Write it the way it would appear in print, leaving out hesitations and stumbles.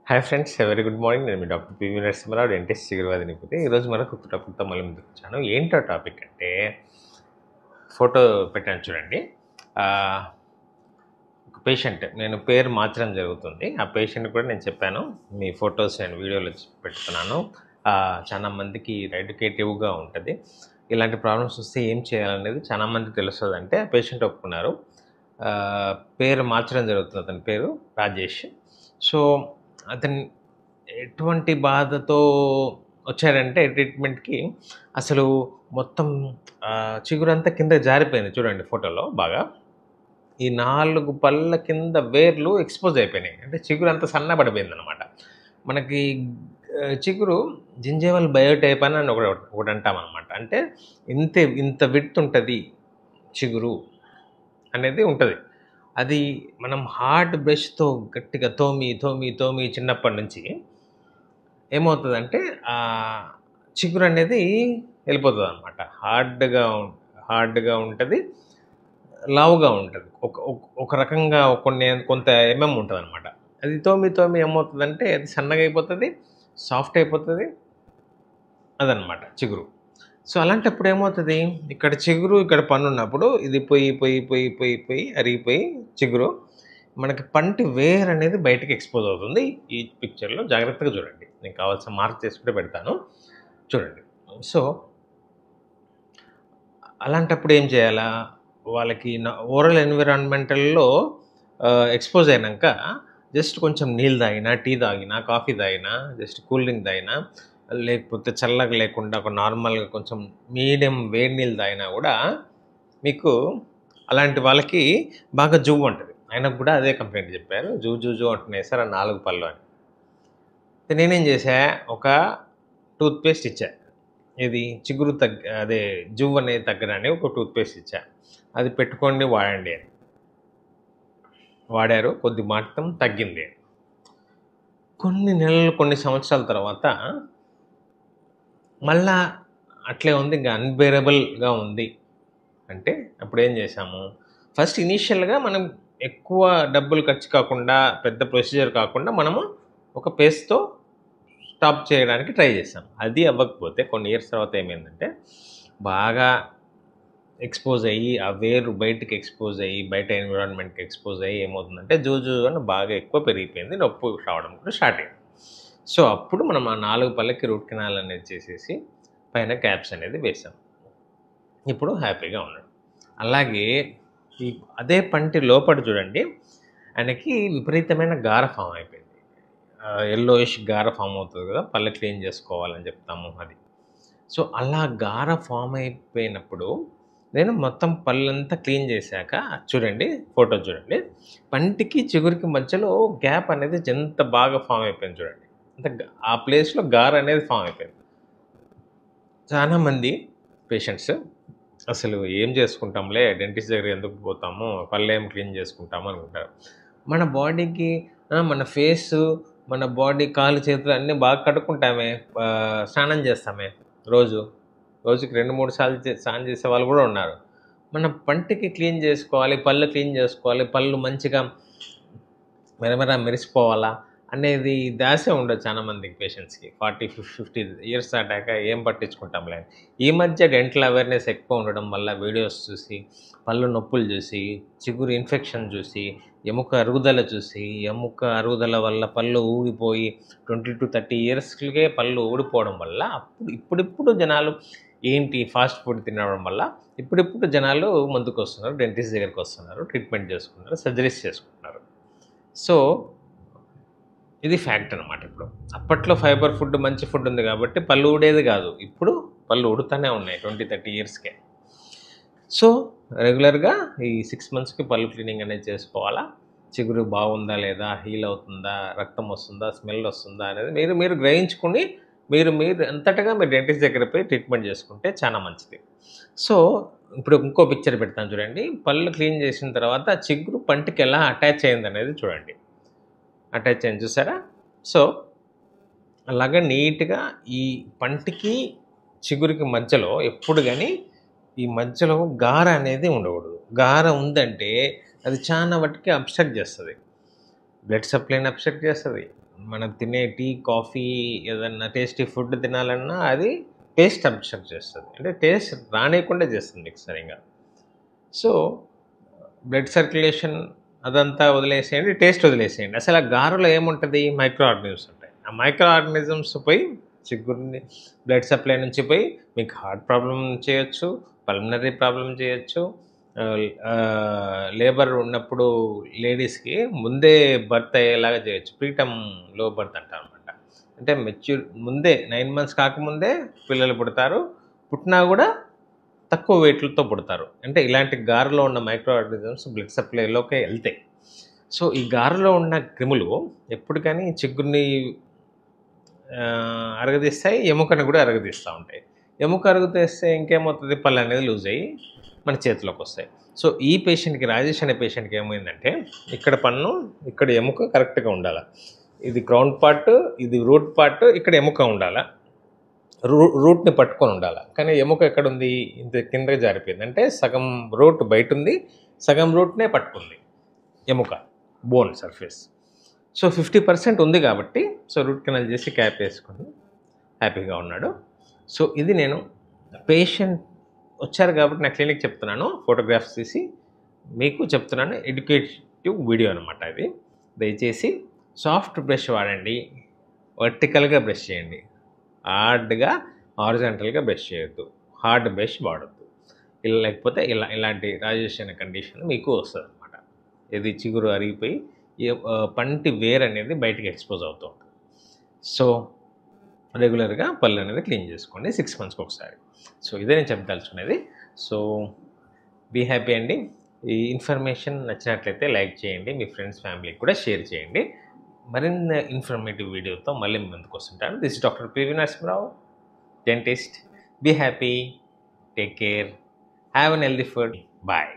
Hi friends, very good morning. నేను మీ doctor PV Narasimha Rao, dentist, చిగురువ్యాధి నిపుణుడు. ఈరోజు మనకు కొత్త టాపిక్తో మళ్ళీ ముందుకు వచ్చాను. ఏంటో టాపిక్ అంటే ఫోటో పెట్టాను చూడండి. ఒక పేషెంట్, నేను పేరు మార్చడం జరుగుతుంది. ఆ పేషెంట్ కూడా నేను చెప్పాను, మీ ఫొటోస్ నేను వీడియోలో పెడుతున్నాను. చాలా మందికి ఎడ్యుకేటివ్గా ఉంటుంది. ఇలాంటి ప్రాబ్లమ్స్ వస్తే ఏం చేయాలనేది చాలా మందికి తెలుస్తుంది. అంటే ఆ పేషెంట్ ఒప్పుకున్నారు. పేరు మార్చడం జరుగుతుంది. అతని పేరు రాజేష్. సో అతను ఎటువంటి బాధతో వచ్చాడంటే ట్రీట్మెంట్‌కి, అసలు మొత్తం చిగురంతా కింద జారిపోయింది చూడండి ఫోటోలో బాగా. ఈ 4 పళ్ళ కింద వేర్లు ఎక్స్‌పోజ్ అయిపోయినాయి. అంటే చిగురంతా సన్నబడిపోయిందనమాట. మనకి చిగురు జింజివల్ బయోటైప్ అని ఒకటి అంటామనమాట. అంటే ఇంత విడ్త్ ఉంటది చిగురు అనేది ఉంటది. అది మనం హార్డ్ బ్రష్‌తో గట్టిగా తోమి చిన్నప్పటి నుంచి ఏమవుతదంటే చిగురు అనేది వెళ్ళిపోతదనమాట. హార్డ్‌గా ఉంటది. లావుగా ఉంటది. ఒక రకంగా కొంత ఉంటదనమాట. అది తోమి ఏమవుతదంటే అది సన్నగా అయిపోతది, సాఫ్ట్ అయిపోతది. అదనమాట చిగురు. సో అలాంటప్పుడు ఏమవుతది, ఇక్కడ చిగురు, ఇక్కడ పన్నున్నప్పుడు ఇది పోయి అరిగిపోయి చిగురు మనకి పంటి వేర్ అనేది బయటకి ఎక్స్‌పోజ్ అవుతుంది. ఈ పిక్చర్‌లో జాగ్రత్తగా చూడండి. నేను కావాల్సిన మార్క్ చేసి కూడా పెడతాను. చూడండి. సో అలాంటప్పుడు ఏం చేయాలా? వాళ్ళకి ఓరల్ ఎన్విరాన్మెంటల్‌లో ఎక్స్‌పోజ్ అయినంక జస్ట్ కొంచెం నీళ్ళు తాగినా, టీ తాగినా, కాఫీ తాగినా, జస్ట్ కూల్ డ్రింక్ తాగినా, లేకపోతే చల్లగా లేకుండా ఒక నార్మల్‌గా కొంచెం మీడియం వేడి నీళ్ళు తాగినా గూడా మీకు అలాంటి వాళ్ళకి బాగా జువ్వంటది. ఆయనకు కూడా అదే కంప్లెయింట్ చెప్పారు. జూ అంటున్నాయి సార్ ఆ 4 పళ్ళు అని. నేనేం చేశా, ఒక టూత్ పేస్ట్ ఇచ్చా. ఇది చిగురు అదే జువ్వు అనేది తగ్గడానికి ఒక టూత్ పేస్ట్ ఇచ్చా. అది పెట్టుకోండి, వాడండి అని. వాడారు. కొద్ది మాత్రం తగ్గింది. కొన్ని నెలలు, కొన్ని సంవత్సరాల తర్వాత మళ్ళా అట్లే ఉంది. ఇంక అన్‌బేరబుల్‌గా ఉంది. అంటే అప్పుడేం చేశాము, ఫస్ట్ ఇనీషియల్‌గా మనం ఎక్కువ డబ్బులు ఖర్చు కాకుండా, పెద్ద ప్రొసీజర్ కాకుండా మనము ఒక పేస్ట్‌తో స్టాప్ చేయడానికి ట్రై చేశాం. అది అవ్వకపోతే కొన్ని ఇయర్స్ తర్వాత ఏమైందంటే, బాగా ఎక్స్‌పోజ్ అయ్యి, ఆ వేరు బయటికి ఎక్స్‌పోజ్ అయ్యి, బయట ఎన్విరాన్మెంట్‌కి ఎక్స్‌పోజ్ అయ్యి ఏమవుతుందంటే అని బాగా ఎక్కువ పెరిగిపోయింది. నొప్పి రావడం కూడా స్టార్ట్ అయింది. సో అప్పుడు మనం ఆ 4 పళ్ళకి రూట్ కెనాల్ అనేది చేసేసి పైన క్యాప్స్ అనేది వేసాం. ఇప్పుడు హ్యాపీగా ఉన్నాడు. అలాగే అదే పంటి లోపట చూడండి, ఆయనకి విపరీతమైన గార ఫామ్ అయిపోయింది. యెల్లోయిష్ గార ఫామ్ అవుతుంది కదా, పళ్ళు క్లీన్ చేసుకోవాలని చెప్తాము అది. సో అలా గార ఫామ్ అయిపోయినప్పుడు నేను మొత్తం పళ్ళంతా క్లీన్ చేశాక చూడండి, ఫోటో చూడండి, పంటికి చిగురికి మధ్యలో గ్యాప్ అనేది ఎంత బాగా ఫామ్ అయిపోయింది చూడండి. అంటే ఆ ప్లేస్‌లో గార అనేది ఫామ్ అయిపోయింది. చాలామంది పేషెంట్స్ అసలు ఏం చేసుకుంటాంలే, డెంటిస్ట్ దగ్గర ఎందుకు పోతాము, పళ్ళేం క్లీన్ చేసుకుంటాము అనుకుంటారు. మన బాడీకి మన ఫేసు, మన బాడీ, కాళ్ళు, చేతులు అన్నీ బాగా కడుక్కుంటామే, స్నానం చేస్తామే రోజుకి 2, 3 సార్లు స్నానం చేసే వాళ్ళు కూడా ఉన్నారు. మన పంటికి క్లీన్ చేసుకోవాలి, పళ్ళు క్లీన్ చేసుకోవాలి, పళ్ళు మంచిగా మెరిసిపోవాలా అనేది ధ్యాసే ఉండదు చాలా మందికి పేషెంట్స్‌కి. 40, 50 ఇయర్స్ దాటాక ఏం పట్టించుకుంటాంలే. ఈ మధ్య డెంటల్ అవేర్‌నెస్ ఎక్కువ ఉండడం వల్ల వీడియోస్ చూసి, పళ్ళు నొప్పులు చూసి, చిగురు ఇన్ఫెక్షన్ చూసి, ఎముక అరుగుదల వల్ల పళ్ళు ఊగిపోయి 20-30 ఇయర్స్‌కే పళ్ళు ఊడిపోవడం వల్ల ఇప్పుడిప్పుడు జనాలు ఏంటి ఫాస్ట్ ఫుడ్ తినడం వల్ల ఇప్పుడిప్పుడు జనాలు ముందుకొస్తున్నారు. డెంటిస్ట్ దగ్గరికొస్తున్నారు. ట్రీట్మెంట్ చేసుకుంటున్నారు. సర్జరీస్ చేసుకుంటున్నారు. సో ఇది ఫ్యాక్ట్ అనమాట ఇప్పుడు. అప్పట్లో ఫైబర్ ఫుడ్, మంచి ఫుడ్ ఉంది కాబట్టి పళ్ళు ఊడేది కాదు. ఇప్పుడు పళ్ళు ఊడుతూనే ఉన్నాయి 20, 30 ఇయర్స్‌కే. సో రెగ్యులర్‌గా ఈ 6 మంత్స్‌కి పళ్ళు క్లీనింగ్ అనేది చేసుకోవాలా. చిగురు బాగుందా లేదా, హీల్ అవుతుందా, రక్తం వస్తుందా, స్మెల్ వస్తుందా అనేది మీరు గ్రహించుకొని మీరు అంతటగా మీరు డెంటిస్ట్ దగ్గర పోయి ట్రీట్మెంట్ చేసుకుంటే చాలా మంచిది. సో ఇప్పుడు ఇంకో పిక్చర్ పెడతాను చూడండి. పళ్ళు క్లీన్ చేసిన తర్వాత చిగురు పంటికి ఎలా అటాచ్ అయిందనేది చూడండి. అటాచ్ అయింది చూసారా? సో అలాగా నీట్‌గా ఈ పంటికి, చిగురికి మధ్యలో ఎప్పుడు గాని ఈ మధ్యలో గార అనేది ఉండకూడదు. గార ఉందంటే అది చాలా మట్టుకి అబ్స్ట్రక్ట్ చేస్తది. బ్లడ్ సప్లైని అబ్స్ట్రక్ట్ చేస్తది. మనం తినే టీ, కాఫీ ఏదన్నా టేస్టీ ఫుడ్ తినాలన్నా అది టేస్ట్ అబ్స్ట్రక్ట్ చేస్తది. అంటే టేస్ట్ రానీయకుండా చేస్తుంది మీకు సరింగా. సో, బ్లడ్ సర్క్యులేషన్ అదంతా వదిలేసేయండి. టేస్ట్ వదిలేసేయండి. అసలు ఆ గారెలో ఏముంటది? మైక్రో ఆర్గానిజమ్స్ ఉంటాయి. ఆ మైక్రో ఆర్గానిజమ్స్ పోయి చిగురిని బ్లడ్ సప్లై నుంచి పోయి మీకు హార్ట్ ప్రాబ్లమ్ చేయొచ్చు, పల్మనరీ ప్రాబ్లమ్ చేయొచ్చు. లేబర్ ఉన్నప్పుడు లేడీస్‌కి ముందే బర్త్ అయ్యేలాగా చేయొచ్చు. ప్రీటర్మ్ లో బర్త్ అంటారనమాట. అంటే ముందే 9 మంత్స్ కాకముందే పిల్లలు పుడతారు. పుట్టినా గూడా తక్కువ వెయిట్‌లతో పుడతారు. అంటే ఇలాంటి గారెలో ఉన్న మైక్రో ఆర్గానిజమ్స్ బ్లడ్ సప్లైలోకే ఎళ్తాయి. సో, ఈ గారెలో ఉన్న క్రిములు ఎప్పుడు కానీ చిగురిని అరగదీస్తాయి. ఎముకను గూడా అరగదీస్తా ఉంటాయి. ఎముక అరుగుతేస్తే ఇంకేమవుతది? పళ్ళనేది లూజ్ అయ్యి మన చేతిలోకొస్తాయి. సో, ఈ పేషెంట్‌కి రాజేష్ అనే పేషెంట్‌కి ఏమైందంటే ఇక్కడ పన్ను, ఇక్కడ ఎముక కరెక్ట్‌గా ఉండాల. ఇది క్రౌన్ పార్ట్, ఇది రూట్ పార్ట్, ఇక్కడ ఎముక ఉండాల. రూట్‌ని పట్టుకొని ఉండాల. కానీ ఎముక ఎక్కడుంది? ఇంత కిందకి జారిపోయింది. అంటే సగం రూట్ బయటుంది. సగం రూట్‌నే పట్టుకుంది ఎముక. Bone surface. సో, 50% ఉంది కాబట్టి సో, రూట్ కెనాల్ చేసి క్యాప్ ఏసుకొని హ్యాపీగా ఉన్నాడు. సో, ఇది నేను పేషెంట్ వచ్చారు కాబట్టి నా క్లినిక్ చెప్తున్నాను. ఫోటోగ్రాఫ్స్ తీసి మీకు చెప్తున్నాను. ఎడ్యుకేటివ్ వీడియో అనమాట ఇది. దయచేసి సాఫ్ట్ బ్రష్ వాడండి. వర్టికల్‌గా బ్రష్ చేయండి. హార్డ్‌గా హారిజాంటల్‌గా బ్రష్ చేయొద్దు. హార్డ్ బ్రష్ వాడొద్దు. ఇలా లేకపోతే ఇలాంటి రాజేష్ అనే కండిషన్ మీకు వస్తదనమాట. ఇది చిగురు అరిగిపోయి పంటి వేర్ అనేది బయటికి ఎక్స్‌పోజ్ అవుతూ ఉంటుంది. సో, రెగ్యులర్‌గా పళ్ళు అనేది క్లీన్ చేసుకోండి 6 మంత్స్‌కి ఒకసారి. సో, ఇదే నేను చెప్పదలుచుకునేది. సో, బీ హ్యాపీ అండి. ఈ ఇన్ఫర్మేషన్ నచ్చినట్లయితే లైక్ చేయండి. మీ ఫ్రెండ్స్, ఫ్యామిలీకి కూడా షేర్ చేయండి. మరిన్ని ఇన్ఫర్మేటివ్ వీడియోతో మళ్ళీ మీ ముందుకు వస్తుంటాను. This is doctor P V Narasimha Rao, dentist. Be happy, take care, have an healthy food. Bye.